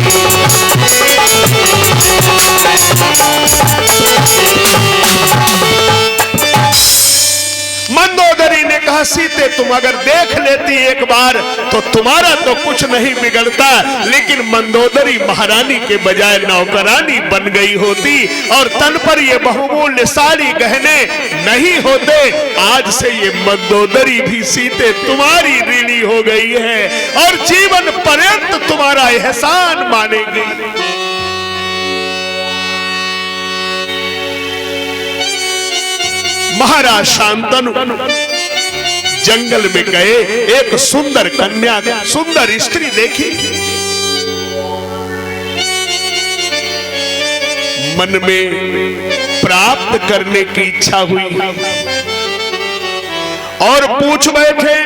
मंदोदरी ने कहा, सीते तुम अगर देख लेती एक बार तो तुम्हारा तो कुछ नहीं बिगड़ता, लेकिन मंदोदरी महारानी के बजाय नौकरानी बन गई होती और तन पर ये बहुमूल्य साड़ी गहने नहीं होते। आज से ये मंदोदरी भी सीते तुम्हारी ऋणी हो गई है और जीवन पर्यंत तुम्हारा एहसान मानेगी। महाराज शांतनु जंगल में गए, एक सुंदर कन्या, सुंदर स्त्री देखी। मन में प्राप्त करने की इच्छा हुई और पूछ बैठे,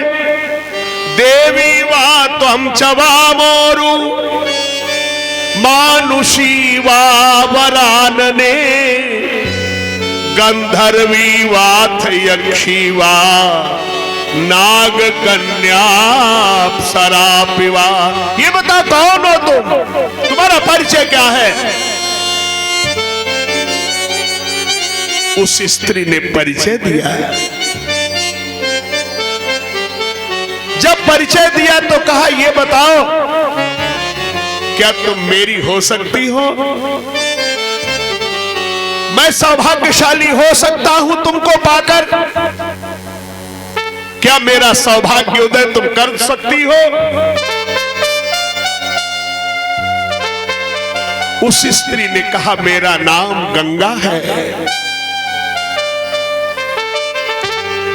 देवी वा त्वं च वा मोरु मानुषी वा वरानने, गंधर्वी वाथ यक्षी वा नाग कन्या अप्सरापिवा। ये बता कौन हो तुम, तुम्हारा परिचय क्या है? उस स्त्री ने परिचय दिया। जब परिचय दिया तो कहा, ये बताओ क्या तुम मेरी हो सकती हो? मैं सौभाग्यशाली हो सकता हूं तुमको पाकर? क्या मेरा सौभाग्योदय तुम कर सकती हो? उस स्त्री ने कहा, मेरा नाम गंगा है,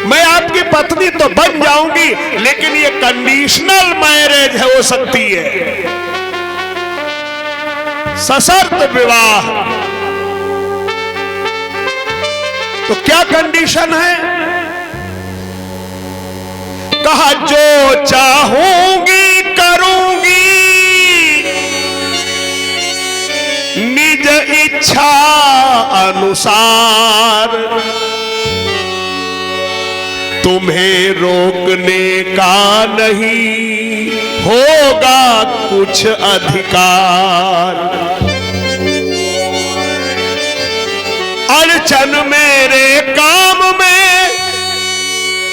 मैं आपकी पत्नी तो बन जाऊंगी, लेकिन ये कंडीशनल मैरिज हो सकती है, सशर्त विवाह। तो क्या कंडीशन है? कहा, जो चाहूंगी करूंगी निज इच्छा अनुसार, तुम्हें रोकने का नहीं होगा कुछ अधिकार। अड़चन मेरे काम में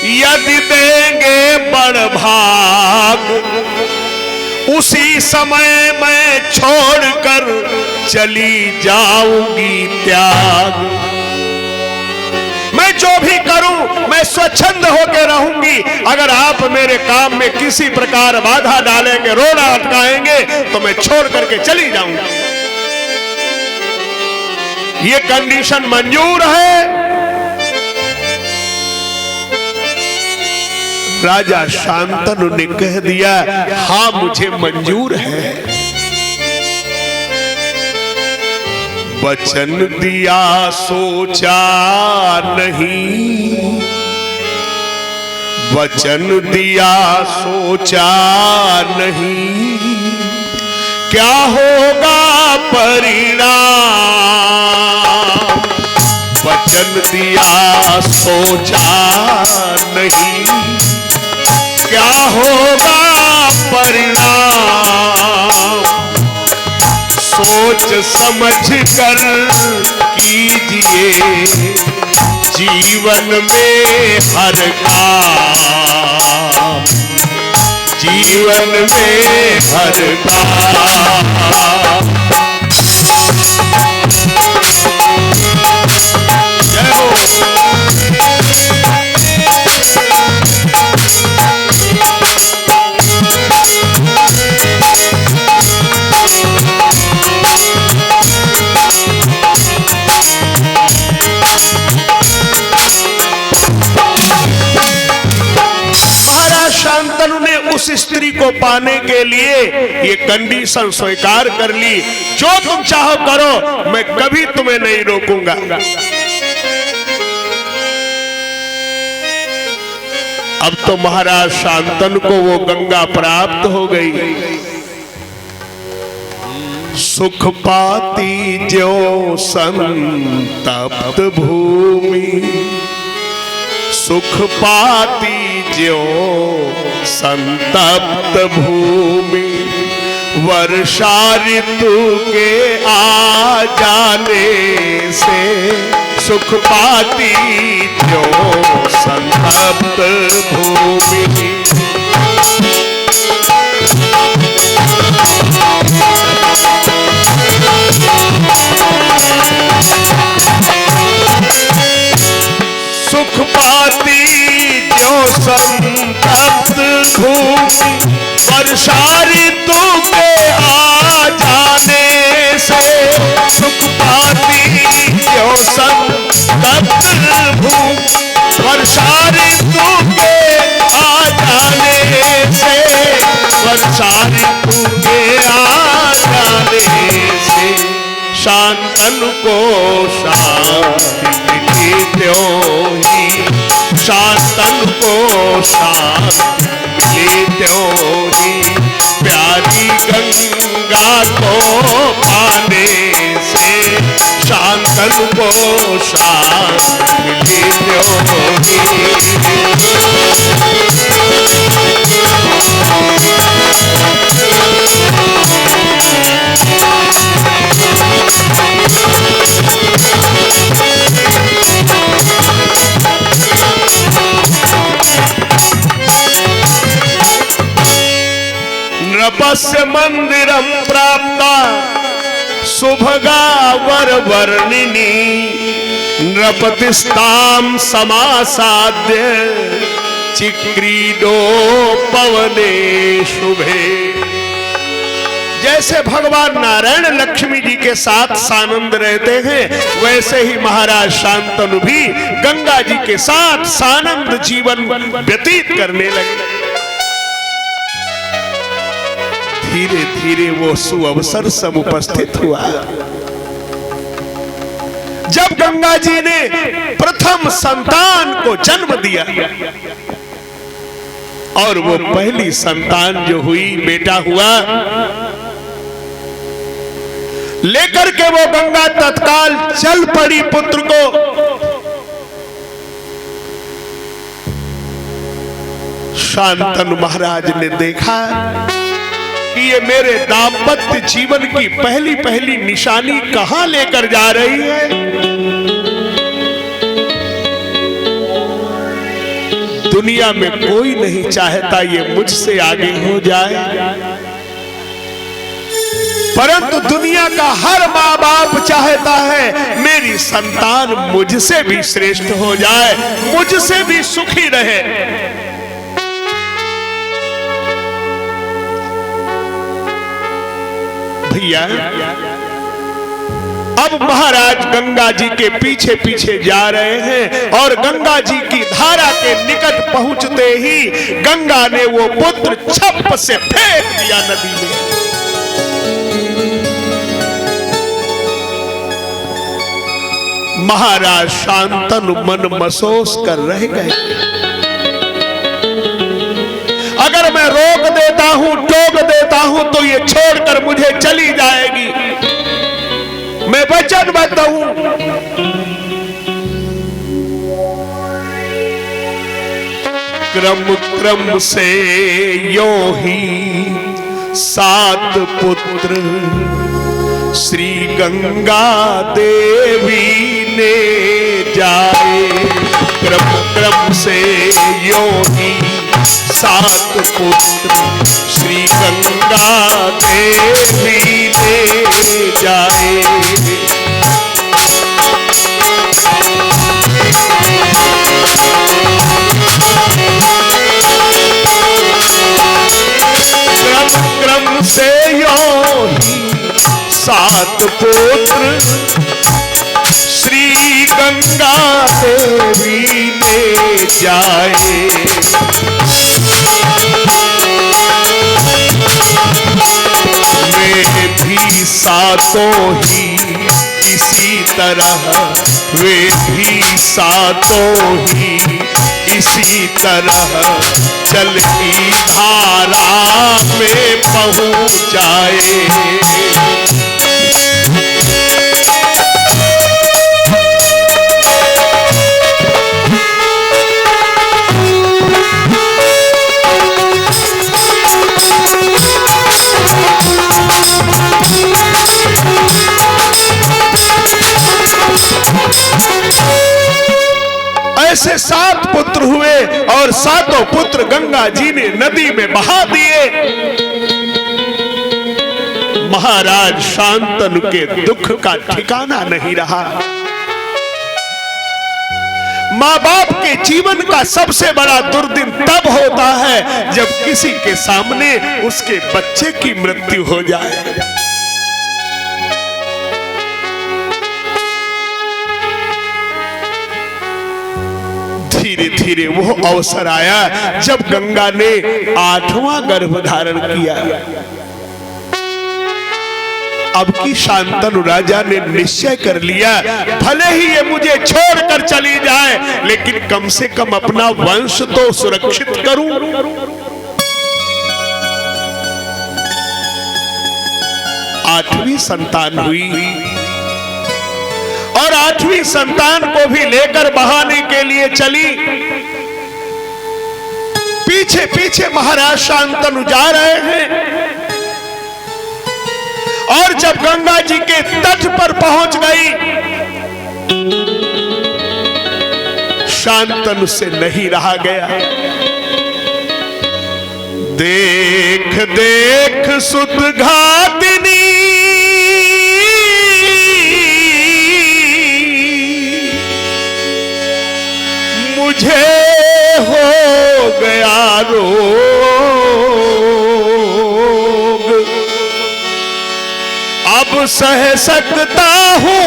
यदि देंगे बड़ भाग, उसी समय मैं छोड़कर चली जाऊंगी त्याग। मैं जो भी करूं मैं स्वच्छंद होकर रहूंगी, अगर आप मेरे काम में किसी प्रकार बाधा डालेंगे, रोड़ा अटकाएंगे तो मैं छोड़ करके चली जाऊंगी। ये कंडीशन मंजूर है? राजा शांतनु ने कह दिया, हाँ मुझे मंजूर है। वचन दिया सोचा नहीं, वचन दिया सोचा नहीं, क्या होगा परिणाम। वचन दिया सोचा नहीं, क्या होगा परिणाम। सोच समझ कर कीजिए जीवन में हर काम, जीवन में हर काम। जय हो। शांतनु ने उस स्त्री को पाने के लिए ये कंडीशन स्वीकार कर ली, जो तुम चाहो करो, मैं कभी तुम्हें नहीं रोकूंगा। अब तो महाराज शांतनु को वो गंगा प्राप्त हो गई। सुख पाती जो संतप्त भूमि, सुख पाती जो संतप्त भूमि, वर्षा ऋतु के आ जाने से। सुख पाती जो संतप्त भूमि, सुख पाती जो संतप्त भूमि, वर्षा ऋतु के आ जाने से। सुख पाती जो संतप्त भूमि, वर्षा ऋतु के आ जाने से। वर्षा ऋतु के आ जाने से शांतनु को शांति मिली त्यों ही, शांतनु को शांति मिली त्यों ही। प्यारी गंगा को पाने से शांतनु को शांति मिली त्यों ही। नृपस्य मंदिरम प्राप्ता सुभगा वर वर्णिनी, नृपतिस्ताम समासाद्य चिक्रीडो पवने शुभे। जैसे भगवान नारायण लक्ष्मी जी के साथ सानंद रहते हैं, वैसे ही महाराज शांतनु भी गंगा जी के साथ सानंद जीवन व्यतीत करने लगे। धीरे धीरे वो सुअवसर सब उपस्थित हुआ। जब गंगा जी ने प्रथम संतान को जन्म दिया, और वो पहली संतान जो हुई, बेटा हुआ, लेकर के वो गंगा तत्काल चल पड़ी पुत्र को। शांतनु महाराज ने देखा कि ये मेरे दाम्पत्य जीवन की पहली पहली निशानी कहां लेकर जा रही है। दुनिया में कोई नहीं चाहता ये मुझसे आगे हो जाए, परंतु दुनिया का हर माँ बाप चाहता है मेरी संतान मुझसे भी श्रेष्ठ हो जाए, मुझसे भी सुखी रहे। भैया अब महाराज गंगा जी के पीछे पीछे जा रहे हैं और गंगा जी की धारा के निकट पहुंचते ही गंगा ने वो पुत्र छप से फेंक दिया नदी में। महाराज शांतनु मन मसोस कर रह गए। अगर मैं रोक देता हूं, टोक देता हूं तो ये छोड़कर मुझे चली जाएगी, मैं वचनबद्ध हूं। क्रम क्रम से यो ही 7 पुत्र श्री गंगा देवी ने जाए। क्रम क्रम से यो ही 7 पुत्र श्री गंगा देवी ने जाए। क्रम क्रम से यो ही 7 पुत्र श्री गंगा देवी ने जाए। वे भी सातों ही इसी तरह, वे भी सातों ही इसी तरह चलती धारा में पहुंचाए। ऐसे 7 पुत्र हुए और 7 पुत्र गंगा जी ने नदी में बहा दिए। महाराज शांतनु के दुख का ठिकाना नहीं रहा। मां बाप के जीवन का सबसे बड़ा दुर्दिन तब होता है जब किसी के सामने उसके बच्चे की मृत्यु हो जाए। धीरे धीरे वो अवसर आया जब गंगा ने 8वां गर्भ धारण किया। अब की शांतनु राजा ने निश्चय कर लिया, भले ही ये मुझे छोड़कर चली जाए लेकिन कम से कम अपना वंश तो सुरक्षित करूं। 8वीं संतान हुई और 8वीं संतान को भी लेकर बहाने के लिए चली। पीछे पीछे महाराज शांतनु जा रहे हैं और जब गंगा जी के तट पर पहुंच गई, शांतनु से नहीं रहा गया। देख देख सुत घातिनी मुझे हो गया रोग, अब सह सकता हूं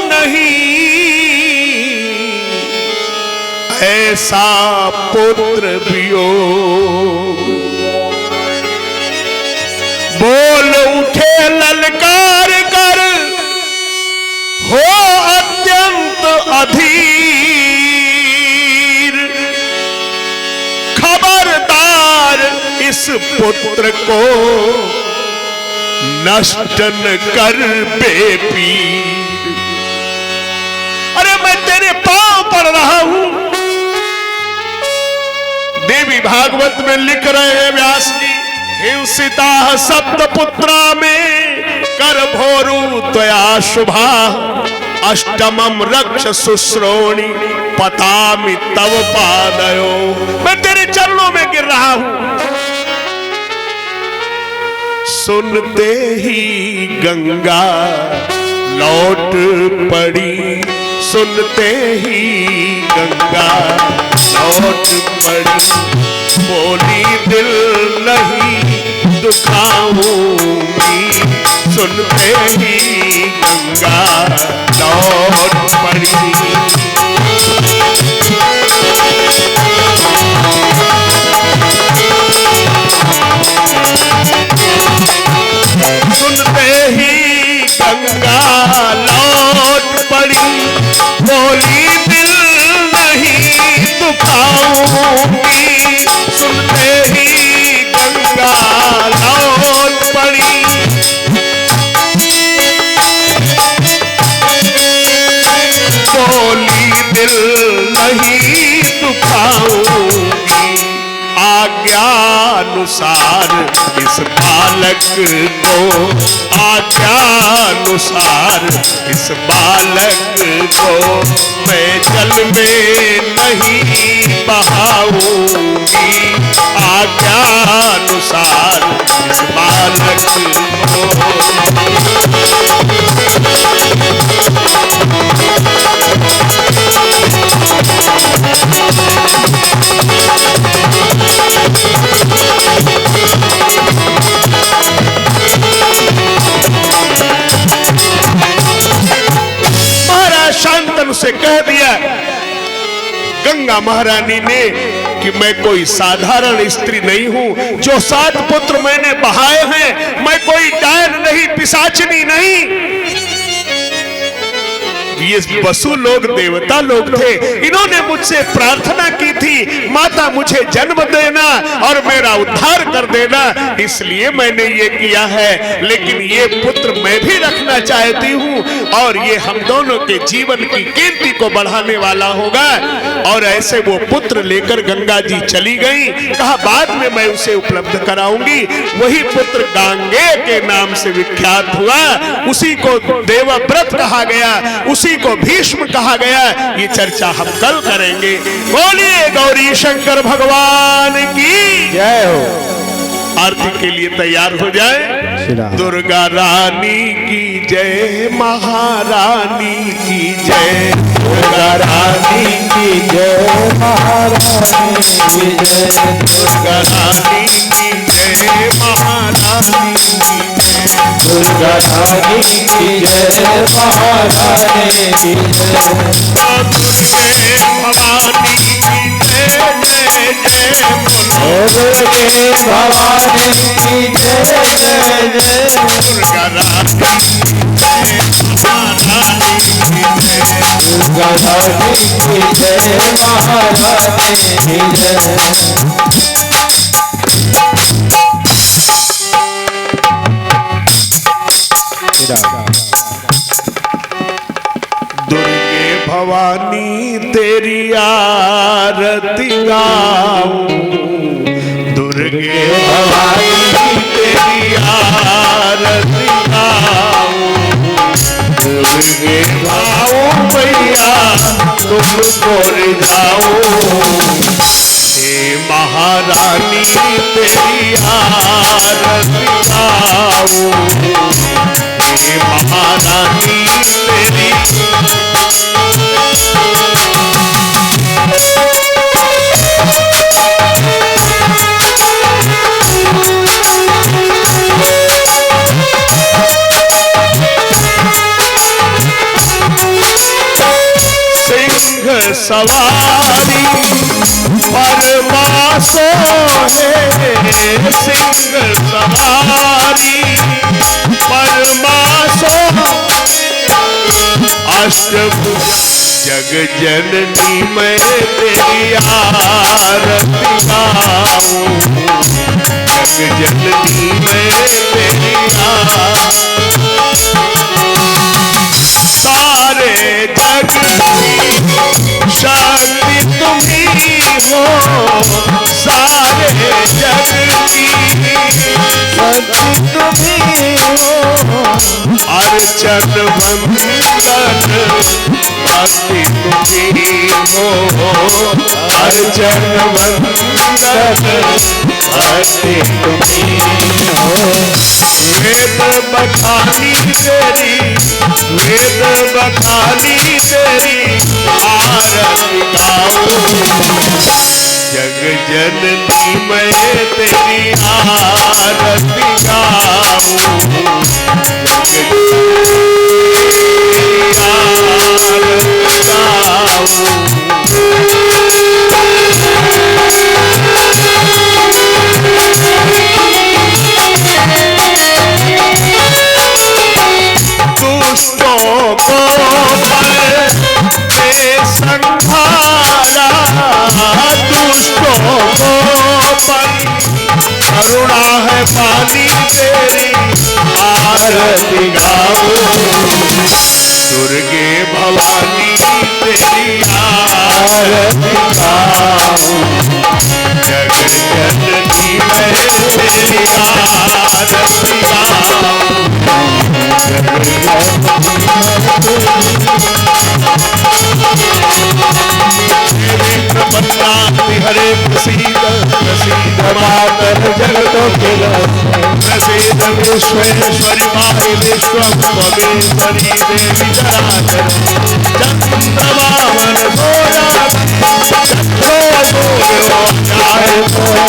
नहीं ऐसा पुत्र वियोग। बोल उठे ललकार कर हो अत्यंत अधीर, खबरदार इस पुत्र को नष्ट न कर बेपीर। अरे मैं तेरे पांव पड़ रहा हूं। देवी भागवत में लिख रहे हैं व्यास जी, हिंसिता सप्तपुत्रा में कर भोरु त्वया शुभा, अष्टमम रक्ष शुश्रोणि पतामि तव पादयो। मैं तेरे चरणों में गिर रहा हूं। सुनते ही गंगा लौट पड़ी, सुनते ही गंगा लौट पड़ी, बोली दिल नहीं दुखाऊंगी। सुनते ही गंगा लौट पड़ी। सुनते ही गंगा लौट पड़ी, बोली दिल नहीं दुखाऊंगी। सुनते ही गंगा लौट पड़ी, बोली दिल नहीं दुखाऊंगी। आज्ञानुसार इस बालक को, आज्ञानुसार इस बालक को मैं जल में नहीं बहाऊंगी। आज्ञानुसार इस बालक को शांतनु से कह दिया गंगा महारानी ने कि मैं कोई साधारण स्त्री नहीं हूं। जो 7 पुत्र मैंने बहाए हैं, मैं कोई डायन नहीं, पिशाचनी नहीं। ये वसु लोग देवता लोग थे, इन्होंने मुझसे प्रार्थना की थी माता मुझे जन्म देना और मेरा उद्धार कर देना, इसलिए मैंने ये किया है। लेकिन ये पुत्र मैं भी रखना चाहती हूँ और ये हम दोनों के जीवन की कीर्ति को बढ़ाने वाला होगा। और ऐसे वो पुत्र लेकर गंगा जी चली गई। कहा बाद में मैं उसे उपलब्ध कराऊंगी। वही पुत्र गांगे के नाम से विख्यात हुआ, उसी को देवव्रत कहा गया, उसी को भीष्म कहा गया। ये चर्चा हम कल करेंगे। बोलिए गौरी शंकर भगवान की जय हो। आरती के लिए तैयार हो जाए। दुर्गा रानी की जय, महारानी की जय। दुर्गा रानी की जय, महारानी की जय। दुर्गा रानी की जय, महारानी की जय। दुर्गा रानी की जय, महारानी की जय। दुर्गे भवानी की जय जय जय। दुर्गे भवानी की जय जय जय। दुर्गा रानी महारानी की जय। दुर्गा रानी की जय, महारानी की जय। दुर्गे भवानी तेरी आरती गाऊं, दुर्गे भवानी तेरी आरती गाऊं। दुर्गे भाओ भैया तुमको रिझाऊं, हे महारानी तेरी आरती गाऊं। हे महारानी तेरी सिंह सवारी परमासो है, सिंह सवारी परमासो अष्टभुज जग जननी मैं तेरी आरती गाऊं। जग जननी मैं तेरी सारे जग की शक्ति तुम्ही हो, सारे जग की शक्ति तुम्ही हो। अर्चन वंदन भक्ति तुम्ही हो, अर्चन वंदन भक्ति तुम्ही हो। वेद बखानी तेरी, वेद बखानी तेरी आरती गाऊं। जग जननी मैं तेरी आरती गाऊं। जग आरती गाऊं जग जननी मैं तेरी आरती गाऊं हरे प्रसीद प्रसीद मातर जगतों के प्रसीद विश्वेश्वरी माहि विश्वभुवनेश्वरी देवी जराचर चंद्रवामन सोया जाए तो होता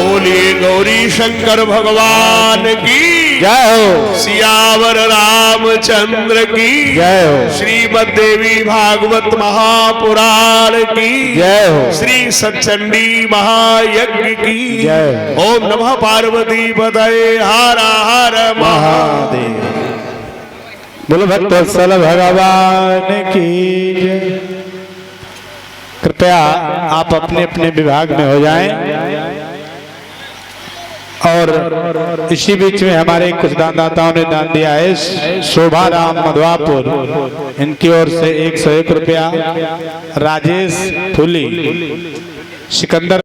बोलिए गौरी शंकर भगवान की जय हो सियावर रामचंद्र की जय हो श्रीमद् देवी भागवत महापुराण की जय हो श्री सचंडी महायज्ञ की जय ओम नमः पार्वती पतये हर हर महादेव। बोलो भक्तवत्सल भगवान की जय। कृपया आप अपने अपने विभाग में हो जाएं और इसी बीच में हमारे कुछ दानदाताओं ने दान दिया है। शोभा राम मधवापुर, इनकी ओर से 101 रुपया। राजेश फुली, सिकंदर